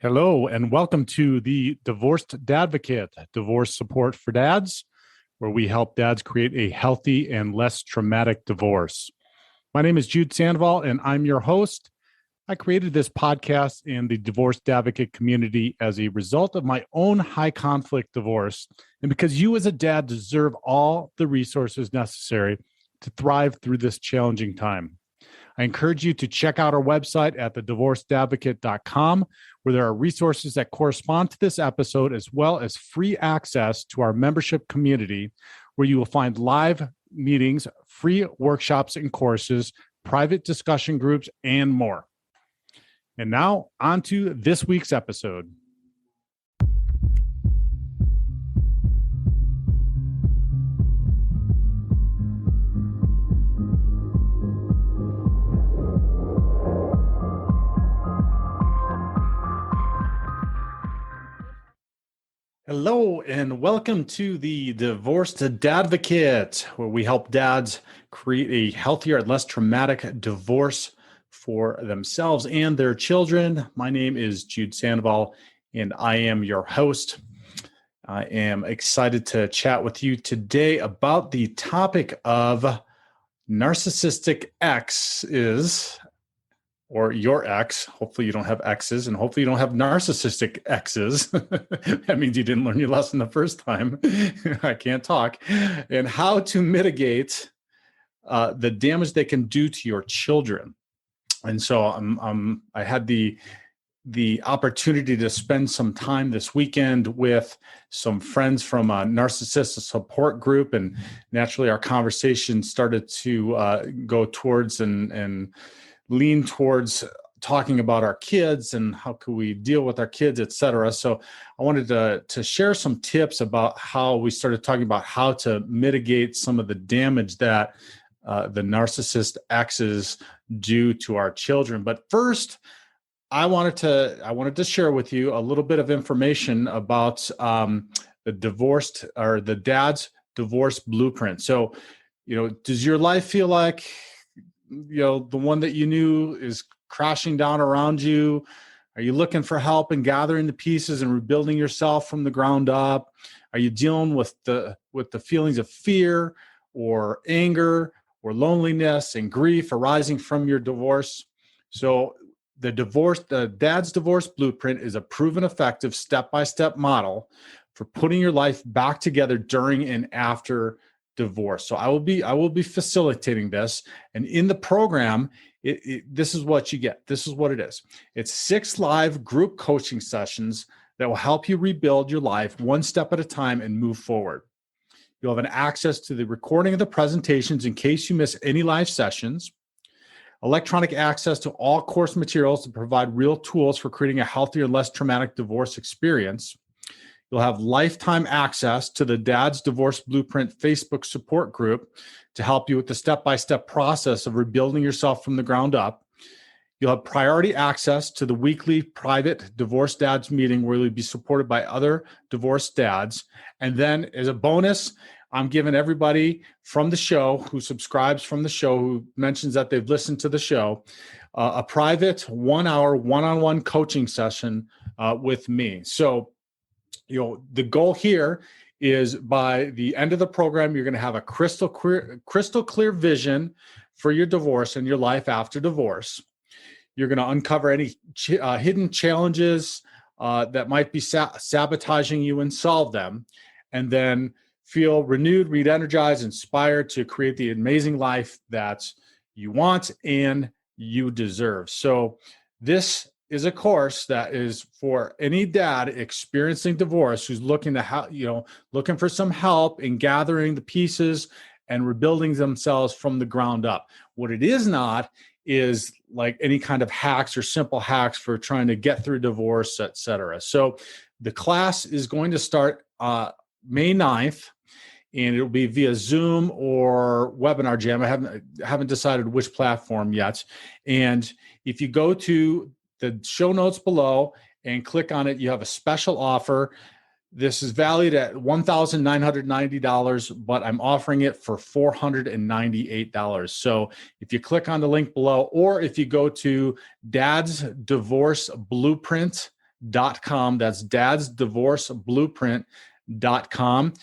Hello, and welcome to the Divorced Dadvocate, divorce support for dads, where we help dads create a healthy and less traumatic divorce. My name is Jude Sandoval, and I'm your host. I created this podcast in the Divorced Advocate community as a result of my own high conflict divorce, and because you as a dad deserve all the resources necessary to thrive through this challenging time. I encourage you to check out our website at thedivorcedadvocate.com, where there are resources that correspond to this episode, as well as free access to our membership community, where you will find live meetings, free workshops and courses, private discussion groups, and more. And now, on to this week's episode. Hello, and welcome to the Divorced Dadvocate, where we help dads create a healthier and less traumatic divorce for themselves and their children. My name is Jude Sandoval, and I am your host. I am excited to chat with you today about the topic of narcissistic exes, or your ex. Hopefully you don't have exes, and hopefully you don't have narcissistic exes. That means you didn't learn your lesson the first time. I can't talk. And how to mitigate the damage they can do to your children. And so I had the opportunity to spend some time this weekend with some friends from a narcissist support group, and naturally our conversation started to go towards and lean towards talking about our kids and how can we deal with our kids, et cetera. So I wanted to share some tips about how we started talking about how to mitigate some of the damage that the narcissist exes do to our children. But first, I wanted to share with you a little bit of information about the dad's divorce blueprint. So, does your life feel like the one that you knew is crashing down around you? Are you looking for help in gathering the pieces and rebuilding yourself from the ground up? Are you dealing with the feelings of fear or anger or loneliness and grief arising from your divorce? So the dad's divorce blueprint is a proven effective step-by-step model for putting your life back together during and after divorce. So I will be facilitating this, and in the program, this is what you get. This is what it is. It's 6 live group coaching sessions that will help you rebuild your life one step at a time and move forward. You'll have access to the recording of the presentations in case you miss any live sessions, electronic access to all course materials to provide real tools for creating a healthier, less traumatic divorce experience. You'll have lifetime access to the Dad's Divorce Blueprint Facebook support group to help you with the step-by-step process of rebuilding yourself from the ground up. You'll have priority access to the weekly private Divorce Dads meeting, where you'll be supported by other divorced dads. And then as a bonus, I'm giving everybody from the show who subscribes from the show, who mentions that they've listened to the show, a private 1-hour one-on-one coaching session with me. So the goal here is by the end of the program, you're going to have a crystal clear vision for your divorce and your life after divorce. You're going to uncover any hidden challenges that might be sabotaging you and solve them, and then feel renewed, re-energized, inspired to create the amazing life that you want and you deserve. So this is a course that is for any dad experiencing divorce who's looking for some help in gathering the pieces and rebuilding themselves from the ground up. What it is not is like any kind of hacks or simple hacks for trying to get through divorce, et cetera. So the class is going to start May 9th, and it'll be via Zoom or Webinar Jam. I haven't decided which platform yet. And if you go to the show notes below and click on it, you have a special offer. This is valued at $1,990, but I'm offering it for $498. So if you click on the link below, or if you go to dadsdivorceblueprint.com, dadsdivorceblueprint.com. That's dadsdivorceblueprint.com.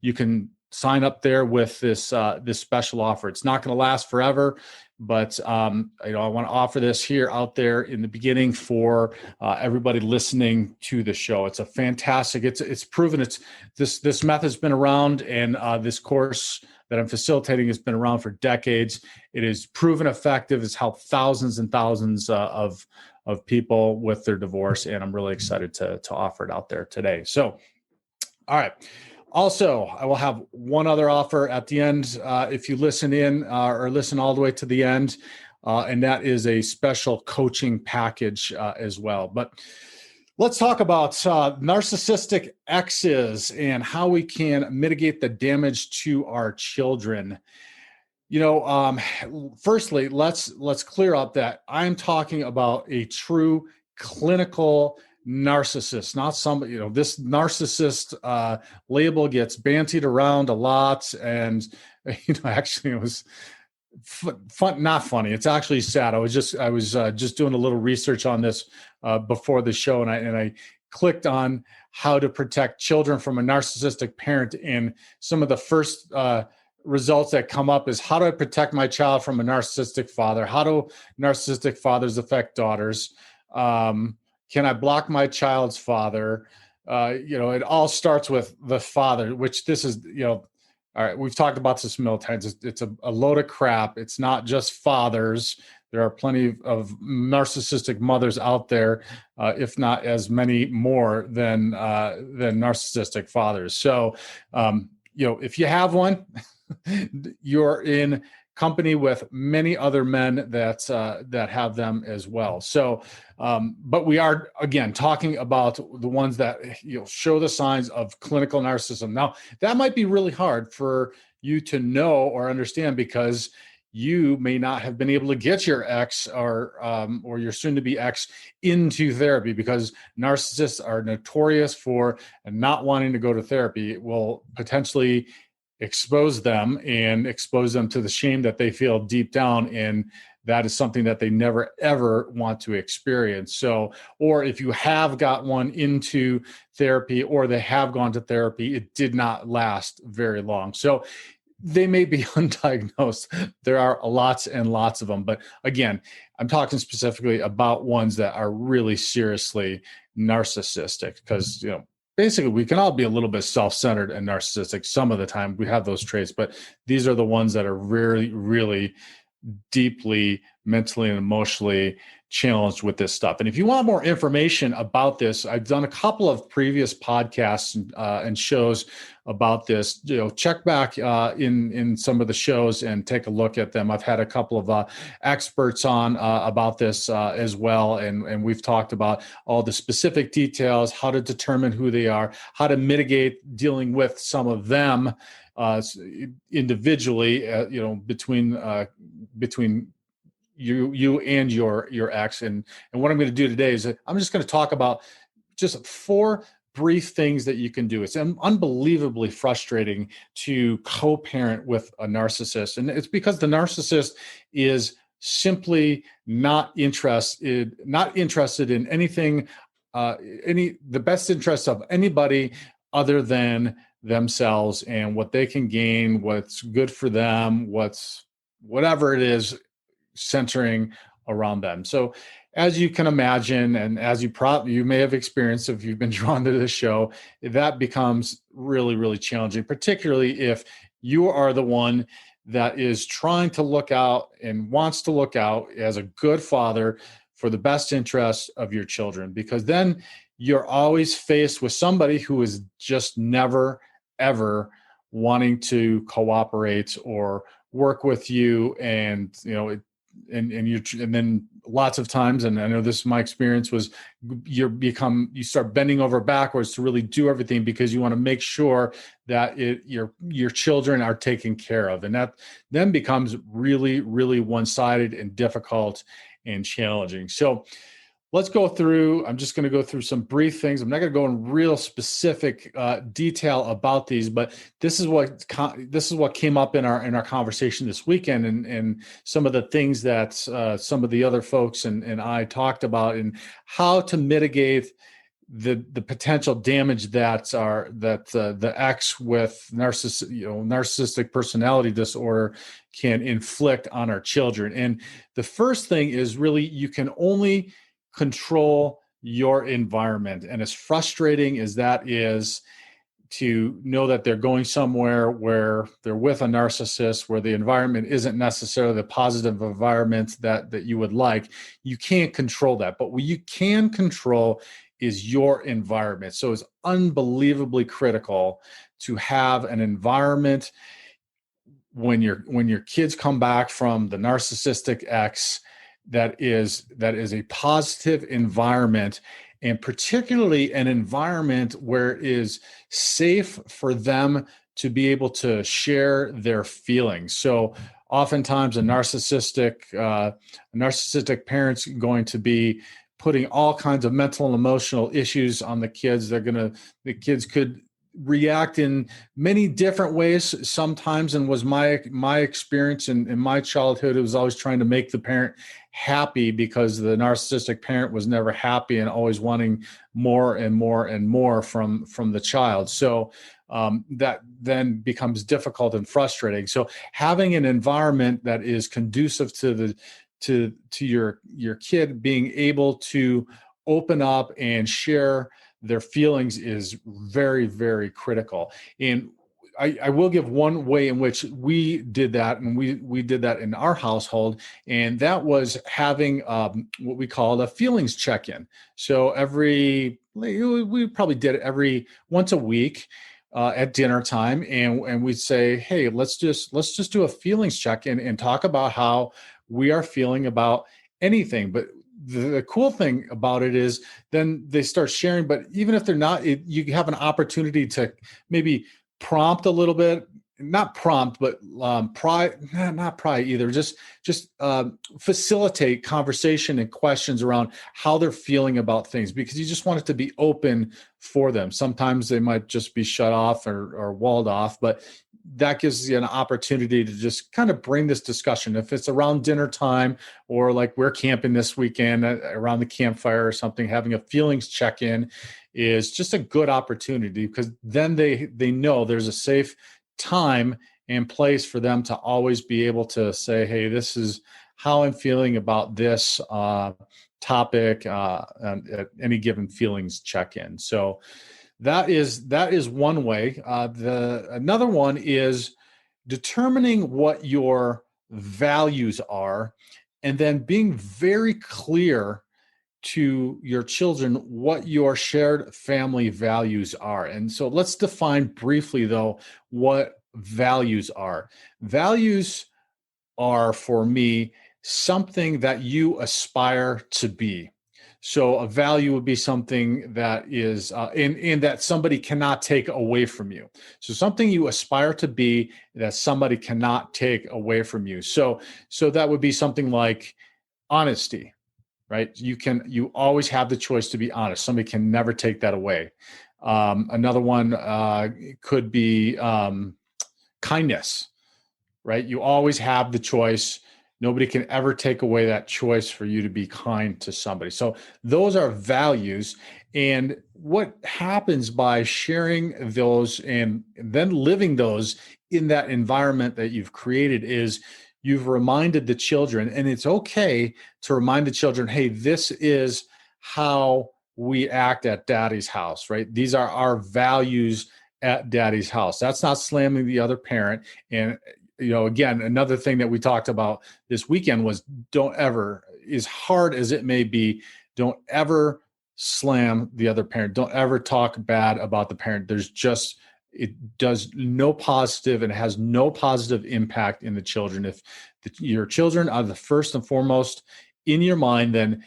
You can sign up there with this special offer. It's not going to last forever, but I want to offer this here out there in the beginning for everybody listening to the show. It's a fantastic. It's proven. This method's been around, and this course that I'm facilitating has been around for decades. It is proven effective. It's helped thousands and thousands of people with their divorce, and I'm really excited to offer it out there today. So, all right. Also, I will have one other offer at the end if you listen in or listen all the way to the end, and that is a special coaching package as well. But let's talk about narcissistic exes and how we can mitigate the damage to our children. Firstly, let's clear up that I'm talking about a true clinical narcissist, not somebody, this narcissist label gets bantied around a lot. And, actually it was fun, not funny. It's actually sad. I was just doing a little research on this before the show. And I clicked on how to protect children from a narcissistic parent. And some of the first results that come up is, how do I protect my child from a narcissistic father? How do narcissistic fathers affect daughters? Can I block my child's father? It all starts with the father, which this is, all right, we've talked about this a million times. It's a load of crap. It's not just fathers. There are plenty of narcissistic mothers out there, if not as many more than narcissistic fathers. So, if you have one, you're in company with many other men that have them as well. So, but we are, again, talking about the ones that show the signs of clinical narcissism. Now, that might be really hard for you to know or understand, because you may not have been able to get your ex or your soon-to-be ex into therapy, because narcissists are notorious for not wanting to go to therapy. It will potentially expose them to the shame that they feel deep down, and that is something that they never ever want to experience. So, or if you have got one into therapy, or they have gone to therapy, it did not last very long. So they may be undiagnosed. There are lots and lots of them. But again, I'm talking specifically about ones that are really seriously narcissistic, because, basically, we can all be a little bit self-centered and narcissistic. Some of the time we have those traits, but these are the ones that are really, really deeply mentally and emotionally challenged with this stuff. And if you want more information about this, I've done a couple of previous podcasts and shows about this. Check back in some of the shows and take a look at them. I've had a couple of experts on about this as well, and we've talked about all the specific details, how to determine who they are, how to mitigate dealing with some of them individually, between you and your ex. And what I'm going to do today is I'm just going to talk about just 4 brief things that you can do. It's unbelievably frustrating to co-parent with a narcissist. And it's because the narcissist is simply not interested in anything, the best interest of anybody other than themselves and what they can gain, what's good for them, whatever it is centering around them. So as you can imagine, and as you may have experienced if you've been drawn to this show, that becomes really, really challenging, particularly if you are the one that is trying to look out and wants to look out as a good father for the best interest of your children, because then you're always faced with somebody who is just never, ever wanting to cooperate or work with you. And, and then lots of times, and I know this is my experience, was you start bending over backwards to really do everything because you want to make sure that your children are taken care of. And that then becomes really, really one-sided and difficult and challenging. So let's go through, I'm just going to go through some brief things. I'm not going to go in real specific detail about these, but this is what came up in our conversation this weekend, and some of the things that some of the other folks and I talked about, and how to mitigate the potential damage that the ex with narcissistic personality disorder can inflict on our children. And the first thing is really you can only control your environment. And as frustrating as that is, to know that they're going somewhere where they're with a narcissist, where the environment isn't necessarily the positive environment that you would like, you can't control that. But what you can control is your environment. So it's unbelievably critical to have an environment when your kids come back from the narcissistic ex that is a positive environment, and particularly an environment where it is safe for them to be able to share their feelings. So oftentimes a narcissistic parent's going to be putting all kinds of mental and emotional issues on the kids. The kids could react in many different ways sometimes, and was my experience in my childhood. It was always trying to make the parent happy, because the narcissistic parent was never happy and always wanting more and more and more from the child. So that then becomes difficult and frustrating. So having an environment that is conducive to your kid being able to open up and share their feelings is very, very critical. And I will give one way in which we did that, and we did that in our household, and that was having what we call a feelings check-in. So we probably did it every once a week at dinner time, and we'd say, hey, let's just do a feelings check-in and talk about how we are feeling about anything. But the cool thing about it is then they start sharing, but even if they're not, you have an opportunity to maybe prompt a little bit, not prompt, but not pry either, just facilitate conversation and questions around how they're feeling about things, because you just want it to be open for them. Sometimes they might just be shut off or walled off, but that gives you an opportunity to just kind of bring this discussion. If it's around dinner time, or like we're camping this weekend around the campfire or something, having a feelings check-in is just a good opportunity, because then they know there's a safe time and place for them to always be able to say, hey, this is how I'm feeling about this topic at any given feelings check-in. So that is one way. Another one is determining what your values are, and then being very clear to your children what your shared family values are. And so let's define briefly, though, what values are. Values are, for me, something that you aspire to be. So a value would be something that is in that somebody cannot take away from you. So something you aspire to be that somebody cannot take away from you. So that would be something like honesty, right? You always have the choice to be honest. Somebody can never take that away. Another one could be kindness, right? You always have the choice. Nobody can ever take away that choice for you to be kind to somebody. So those are values. And what happens by sharing those and then living those in that environment that you've created is you've reminded the children, and it's okay to remind the children, hey, this is how we act at daddy's house, right? These are our values at daddy's house. That's not slamming the other parent. And again, another thing that we talked about this weekend was don't ever, as hard as it may be, don't ever slam the other parent. Don't ever talk bad about the parent. It does no positive and has no positive impact in the children. If your children are the first and foremost in your mind, then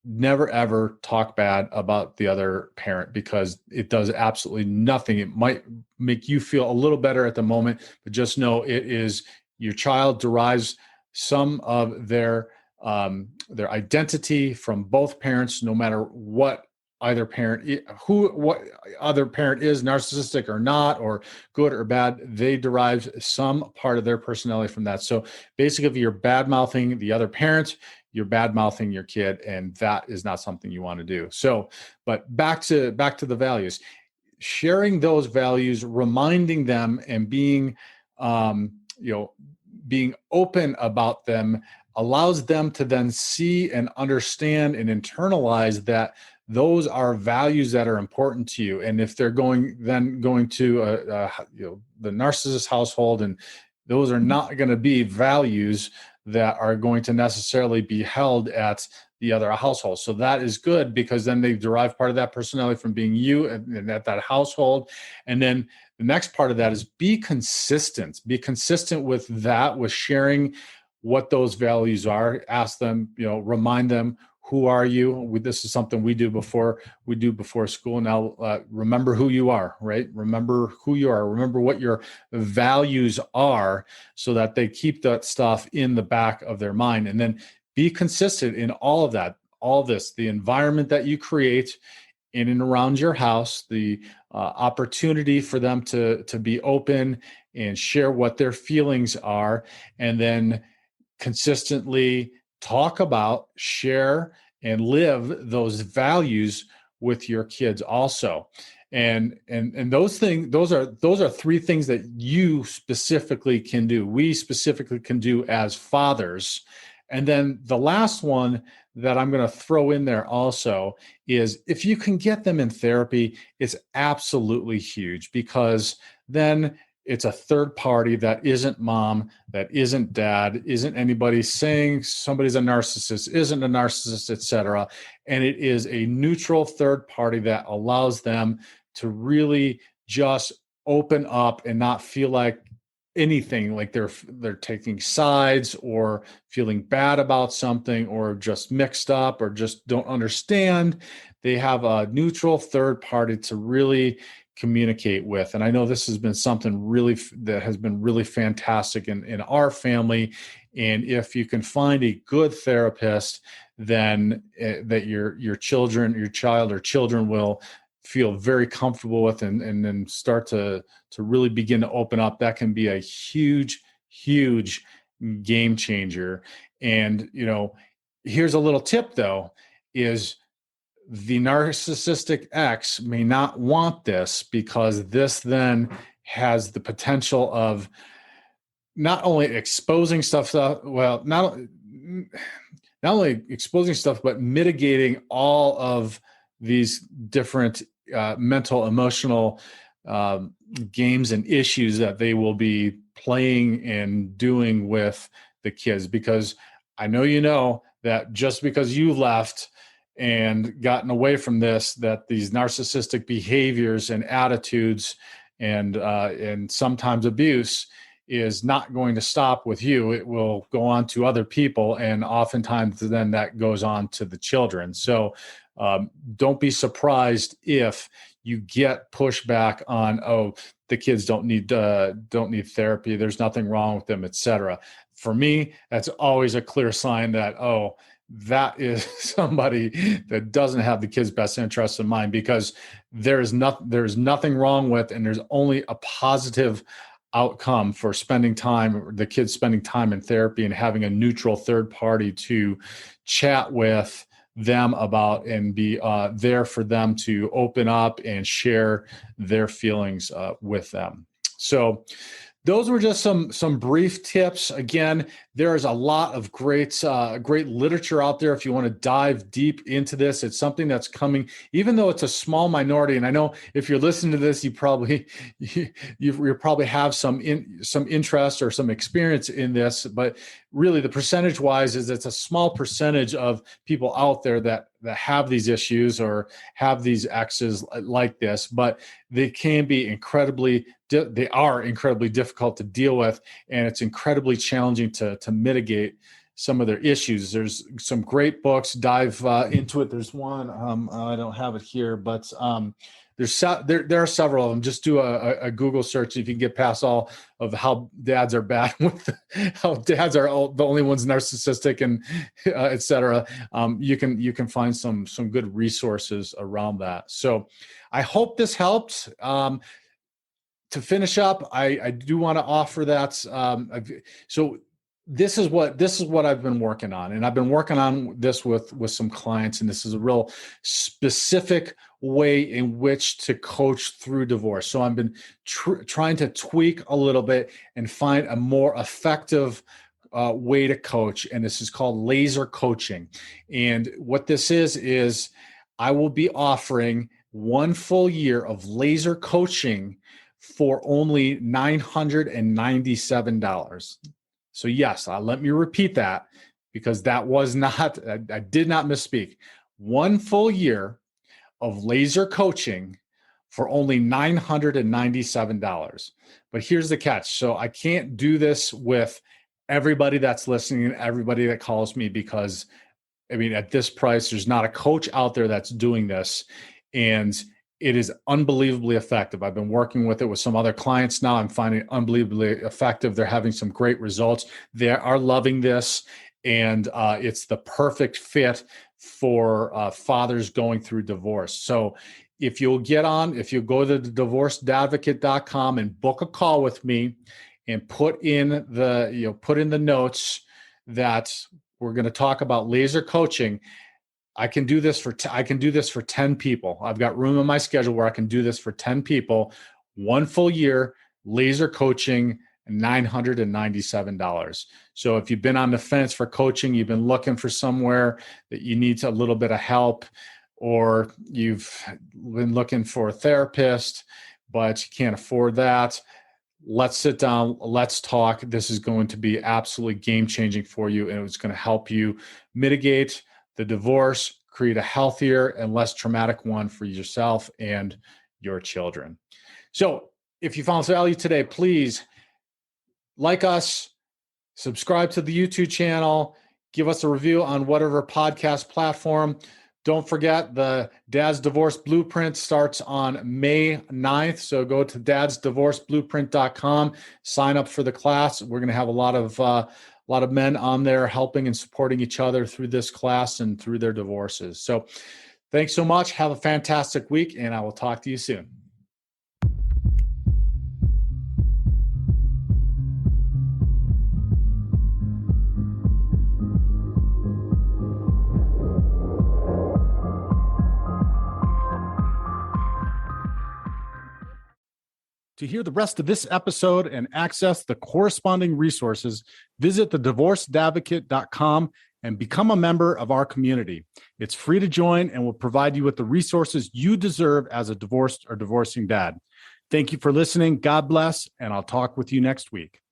never ever talk bad about the other parent, because it does absolutely nothing. It might make you feel a little better at the moment, but just know it is your child derives some of their identity from both parents, no matter what either parent, what other parent is narcissistic or not, or good or bad, they derive some part of their personality from that. So basically, if you're bad mouthing the other parent, you're bad mouthing your kid, and that is not something you want to do. So, but back to the values, sharing those values, reminding them, and being, being open about them allows them to then see and understand and internalize that those are values that are important to you. And if they're going to the narcissist household, and those are not going to be values that are going to necessarily be held at the other household. So that is good, because then they derive part of that personality from being you and at that household. And then the next part of that is be consistent. Be consistent with that, with sharing what those values are. Ask them, remind them, who are you? This is something we do before school. Now, remember who you are, right? Remember who you are. Remember what your values are, so that they keep that stuff in the back of their mind. And then be consistent in all of that, all this, the environment that you create in and around your house, the opportunity for them to be open and share what their feelings are, and then consistently talk about, share, and live those values with your kids also. And those are three things that you specifically can do. We specifically can do as fathers. And then the last one that I'm going to throw in there also is, if you can get them in therapy, it's absolutely huge, because then it's a third party that isn't mom, that isn't dad, isn't anybody saying somebody's a narcissist, isn't a narcissist, etc. And it is a neutral third party that allows them to really just open up and not feel like anything, like they're taking sides or feeling bad about something, or just mixed up, or just don't understand. They have a neutral third party to really communicate with. And I know this has been something really that has been really fantastic in our family. And if you can find a good therapist, then that your child or children will feel very comfortable with, and then start to really begin to open up, that can be a huge game changer. And here's a little tip though, is the narcissistic ex may not want this, because this then has the potential of not only exposing stuff, not only exposing stuff, but mitigating all of these different mental, emotional games and issues that they will be playing and doing with the kids. Because I know that just because you left and gotten away from this, that these narcissistic behaviors and attitudes and sometimes abuse is not going to stop with you. It will go on to other people, and oftentimes then that goes on to the children. So don't be surprised if you get pushback on, the kids don't need therapy, there's nothing wrong with them, etc. For me, that's always a clear sign that, that is somebody that doesn't have the kids' best interests in mind, because there's nothing wrong with, and there's only a positive outcome for the kids spending time in therapy and having a neutral third party to chat with them about, and be there for them to open up and share their feelings with them. So those were just some brief tips. Again, there is a lot of great literature out there if you want to dive deep into this. It's something that's coming, even though it's a small minority. And I know if you're listening to this, you probably have some interest or some experience in this. But really, the percentage wise, is it's a small percentage of people out there that have these issues or have these exes like this. But they can be incredibly difficult to deal with, and it's incredibly challenging to mitigate some of their issues. There's some great books. Dive into it. There's one, I don't have it here, but there are several of them. Just do a Google search if you can get past all of how dads are bad with how dads are the only ones narcissistic and et cetera. You can find some good resources around that. So I hope this helped. To finish up, I do want to offer that. So this is what I've been working on, and I've been working on this with some clients, and this is a real specific way in which to coach through divorce. So I've been trying to tweak a little bit and find a more effective way to coach, and this is called laser coaching. And what this is I will be offering 1 full year of laser coaching for only $997. So yes, let me repeat that, because that was not, I did not misspeak. 1 full year of laser coaching for only $997. But here's the catch. So I can't do this with everybody that's listening and everybody that calls me, because I mean, at this price, there's not a coach out there that's doing this. And it is unbelievably effective. I've been working with it with some other clients now. I'm finding it unbelievably effective. They're having some great results. They are loving this. And it's the perfect fit for fathers going through divorce. So if you go to divorcedadvocate.com and book a call with me and put in the notes that we're going to talk about laser coaching, I can do this for 10 people. I've got room in my schedule where I can do this for 10 people. 1 full year, laser coaching, $997. So if you've been on the fence for coaching, you've been looking for somewhere that you need a little bit of help, or you've been looking for a therapist, but you can't afford that, let's sit down, let's talk. This is going to be absolutely game-changing for you, and it's going to help you mitigate the divorce, create a healthier and less traumatic one for yourself and your children. So if you found value today, please like us, subscribe to the YouTube channel, give us a review on whatever podcast platform. Don't forget, the Dad's Divorce Blueprint starts on May 9th. So go to dadsdivorceblueprint.com, sign up for the class. We're going to have a lot of men on there helping and supporting each other through this class and through their divorces. So thanks so much. Have a fantastic week, and I will talk to you soon. To hear the rest of this episode and access the corresponding resources, visit thedivorcedadvocate.com and become a member of our community. It's free to join and will provide you with the resources you deserve as a divorced or divorcing dad. Thank you for listening. God bless, and I'll talk with you next week.